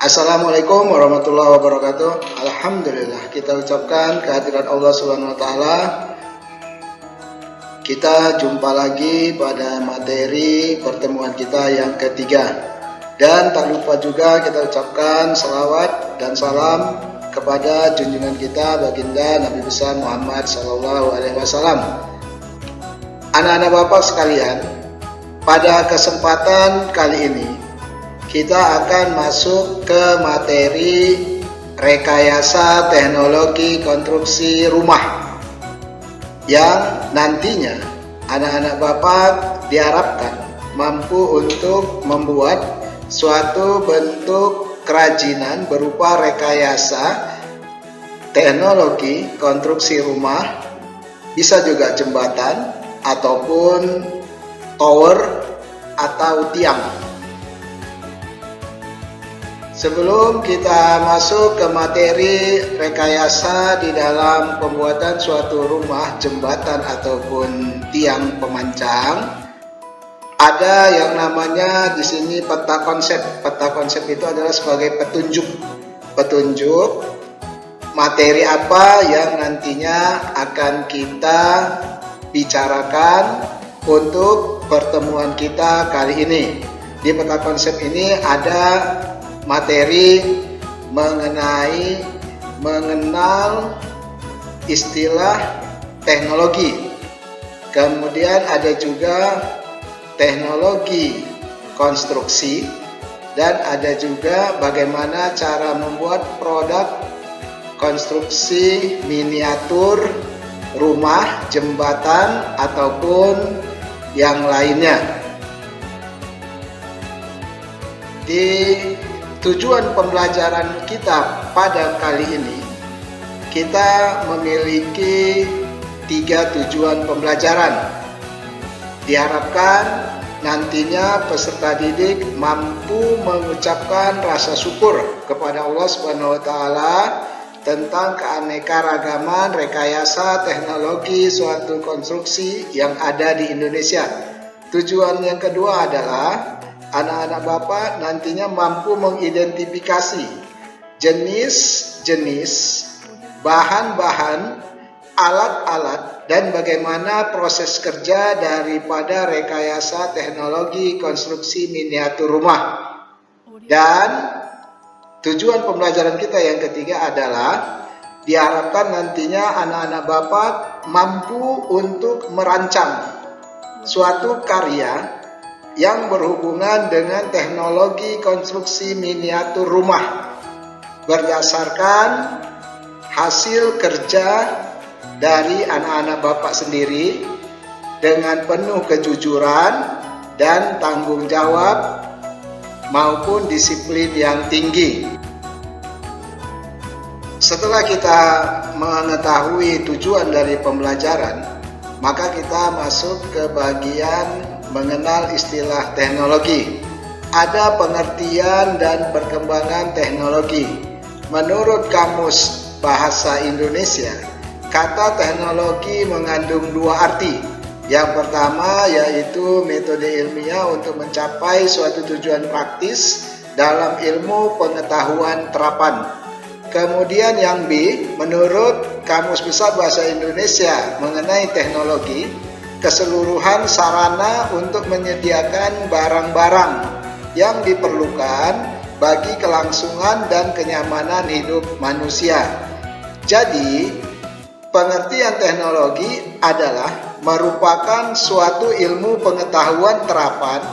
Assalamualaikum warahmatullahi wabarakatuh. Alhamdulillah, kita ucapkan kehadiran Allah Subhanahu wa taala. Kita jumpa lagi pada materi pertemuan kita yang ketiga. Dan tak lupa juga kita ucapkan salawat dan salam kepada junjungan kita baginda Nabi besar Muhammad sallallahu alaihi wasallam. Anak-anak Bapak sekalian, pada kesempatan kali ini kita akan masuk ke materi rekayasa teknologi konstruksi rumah yang nantinya anak-anak Bapak diharapkan mampu untuk membuat suatu bentuk kerajinan berupa rekayasa teknologi konstruksi rumah, bisa juga jembatan ataupun tower atau tiang. Sebelum kita masuk ke materi rekayasa di dalam pembuatan suatu rumah, jembatan ataupun tiang pemancang, ada yang namanya di sini peta konsep. Peta konsep itu adalah sebagai petunjuk materi apa yang nantinya akan kita bicarakan untuk pertemuan kita kali ini. Di peta konsep ini ada materi mengenal istilah teknologi. Kemudian ada juga teknologi konstruksi, dan ada juga bagaimana cara membuat produk konstruksi miniatur rumah, jembatan ataupun yang lainnya. Di tujuan pembelajaran kita pada kali ini, kita memiliki 3 tujuan pembelajaran. Diharapkan nantinya peserta didik mampu mengucapkan rasa syukur kepada Allah Subhanahu wa taala tentang keanekaragaman rekayasa teknologi suatu konstruksi yang ada di Indonesia. Tujuan yang kedua adalah anak-anak Bapak nantinya mampu mengidentifikasi jenis-jenis, bahan-bahan, alat-alat, dan bagaimana proses kerja daripada rekayasa teknologi konstruksi miniatur rumah. Dan tujuan pembelajaran kita yang ketiga adalah diharapkan nantinya anak-anak Bapak mampu untuk merancang suatu karya yang berhubungan dengan teknologi konstruksi miniatur rumah berdasarkan hasil kerja dari anak-anak Bapak sendiri dengan penuh kejujuran dan tanggung jawab maupun disiplin yang tinggi. Setelah kita mengetahui tujuan dari pembelajaran, maka kita masuk ke bagian mengenal istilah teknologi. Ada pengertian dan perkembangan teknologi. Menurut Kamus Bahasa Indonesia, kata teknologi mengandung 2 arti. Yang pertama yaitu metode ilmiah untuk mencapai suatu tujuan praktis dalam ilmu pengetahuan terapan. Kemudian yang B, menurut Kamus Besar Bahasa Indonesia mengenai teknologi, keseluruhan sarana untuk menyediakan barang-barang yang diperlukan bagi kelangsungan dan kenyamanan hidup manusia. Jadi, pengertian teknologi adalah merupakan suatu ilmu pengetahuan terapan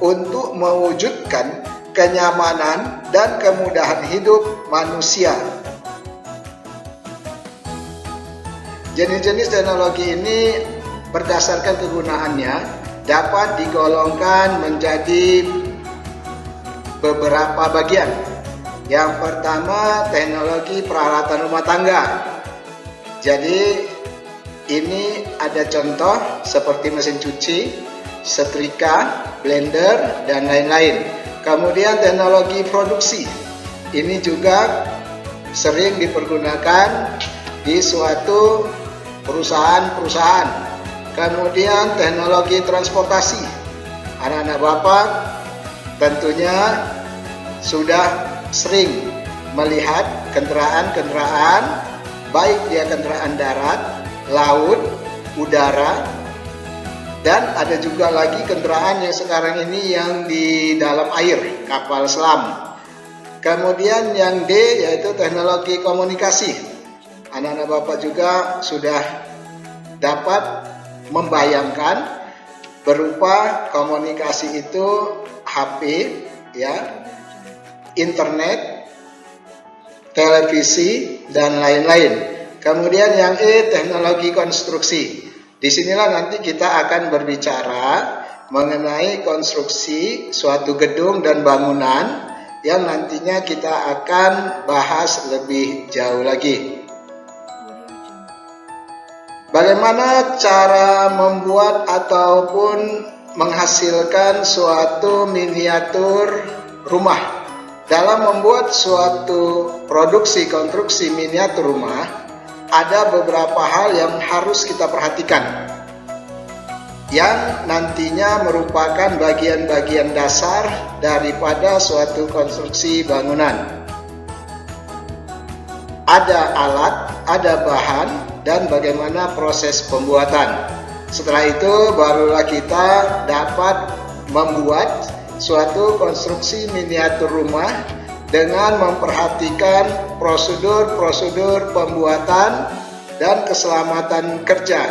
untuk mewujudkan kenyamanan dan kemudahan hidup manusia. Jenis-jenis teknologi ini berdasarkan kegunaannya dapat digolongkan menjadi beberapa bagian. Yang pertama, teknologi peralatan rumah tangga. Jadi ini ada contoh seperti mesin cuci, setrika, blender, dan lain-lain. Kemudian teknologi produksi. Ini juga sering dipergunakan di suatu perusahaan-perusahaan. Kemudian teknologi transportasi. Anak-anak Bapak tentunya sudah sering melihat kendaraan-kendaraan, baik dia kendaraan darat, laut, udara, dan ada juga lagi kendaraan yang sekarang ini yang di dalam air, kapal selam. Kemudian yang D yaitu teknologi komunikasi. Anak-anak Bapak juga sudah dapat membayangkan berupa komunikasi itu HP, ya, internet, televisi, dan lain-lain. Kemudian yang E, teknologi konstruksi. Disinilah nanti kita akan berbicara mengenai konstruksi suatu gedung dan bangunan yang nantinya kita akan bahas lebih jauh lagi. Bagaimana cara membuat ataupun menghasilkan suatu miniatur rumah? Dalam membuat suatu produksi konstruksi miniatur rumah, ada beberapa hal yang harus kita perhatikan, yang nantinya merupakan bagian-bagian dasar daripada suatu konstruksi bangunan. Ada alat, ada bahan, dan bagaimana proses pembuatan. Setelah itu barulah kita dapat membuat suatu konstruksi miniatur rumah dengan memperhatikan prosedur-prosedur pembuatan dan keselamatan kerja,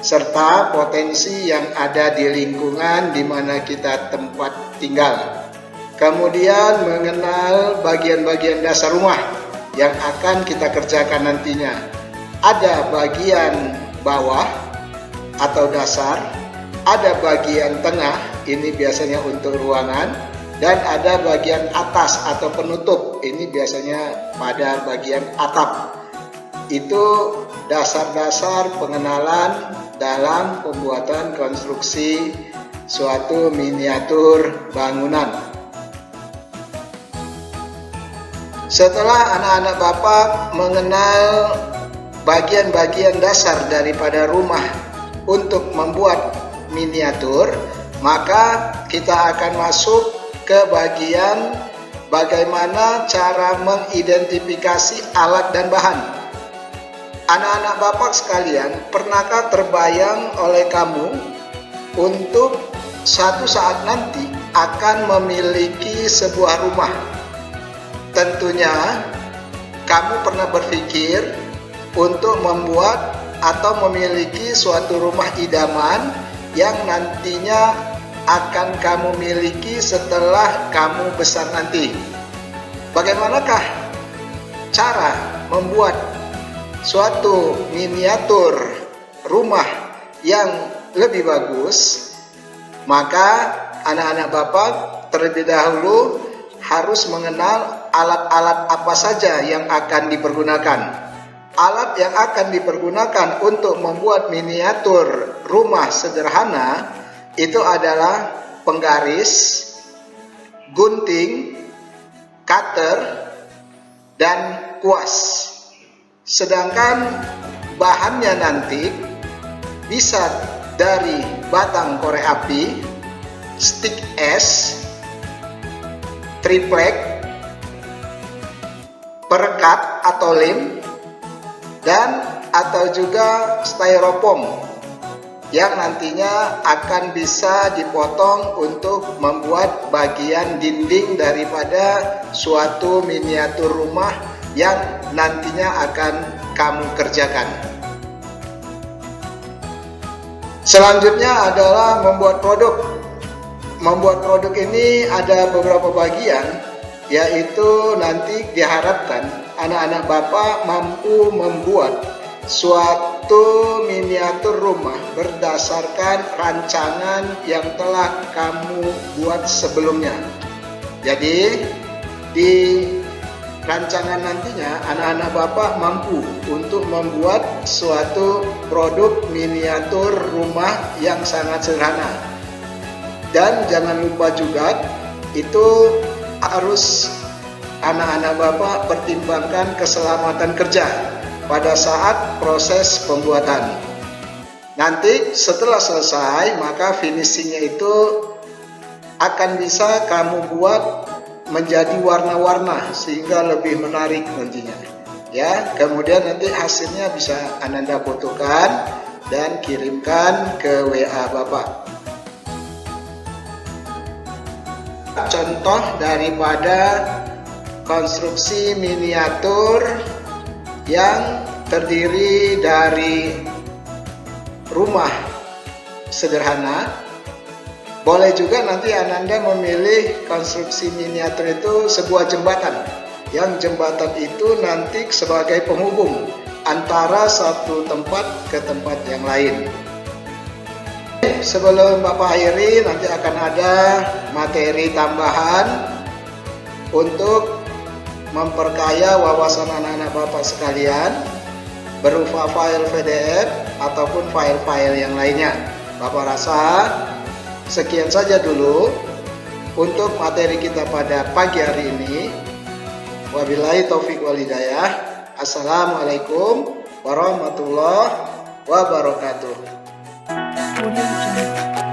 serta potensi yang ada di lingkungan di mana kita tempat tinggal. Kemudian mengenal bagian-bagian dasar rumah yang akan kita kerjakan nantinya. Ada bagian bawah atau dasar, ada bagian tengah, ini biasanya untuk ruangan, dan ada bagian atas atau penutup, ini biasanya pada bagian atap. Itu dasar-dasar pengenalan dalam pembuatan konstruksi suatu miniatur bangunan. Setelah anak-anak Bapak mengenal bagian-bagian dasar daripada rumah untuk membuat miniatur, maka kita akan masuk ke bagian bagaimana cara mengidentifikasi alat dan bahan. Anak-anak Bapak sekalian, pernahkah terbayang oleh kamu untuk suatu saat nanti akan memiliki sebuah rumah? Tentunya kamu pernah berpikir untuk membuat atau memiliki suatu rumah idaman yang nantinya akan kamu miliki setelah kamu besar nanti. Bagaimanakah cara membuat suatu miniatur rumah yang lebih bagus? Maka anak-anak Bapak terlebih dahulu harus mengenal alat-alat apa saja yang akan dipergunakan. Alat yang akan dipergunakan untuk membuat miniatur rumah sederhana itu adalah penggaris, gunting, cutter, dan kuas. Sedangkan bahannya nanti bisa dari batang korek api, stik es, triplek, perekat atau lem, dan atau juga styrofoam yang nantinya akan bisa dipotong untuk membuat bagian dinding daripada suatu miniatur rumah yang nantinya akan kamu kerjakan. Selanjutnya adalah membuat produk. Membuat produk ini ada beberapa bagian, yaitu nanti diharapkan anak-anak Bapak mampu membuat suatu miniatur rumah berdasarkan rancangan yang telah kamu buat sebelumnya. Jadi di rancangan nantinya anak-anak Bapak mampu untuk membuat suatu produk miniatur rumah yang sangat sederhana. Dan jangan lupa juga itu harus anak-anak Bapak pertimbangkan keselamatan kerja pada saat proses pembuatan. Nanti setelah selesai maka finishingnya itu akan bisa kamu buat menjadi warna-warna sehingga lebih menarik nantinya. Ya, kemudian nanti hasilnya bisa Ananda fotokan dan kirimkan ke WA Bapak. Contoh daripada konstruksi miniatur yang terdiri dari rumah sederhana. Boleh juga nanti Ananda memilih konstruksi miniatur itu sebuah jembatan, yang jembatan itu nanti sebagai penghubung antara satu tempat ke tempat yang lain. Sebelum Bapak akhiri, nanti akan ada materi tambahan untuk memperkaya wawasan anak-anak Bapak sekalian berupa file PDF ataupun file-file yang lainnya. Bapak rasa sekian saja dulu untuk materi kita pada pagi hari ini. Wabillahi taufik wal hidayah. Assalamualaikum warahmatullahi wabarakatuh. Audio Jungle.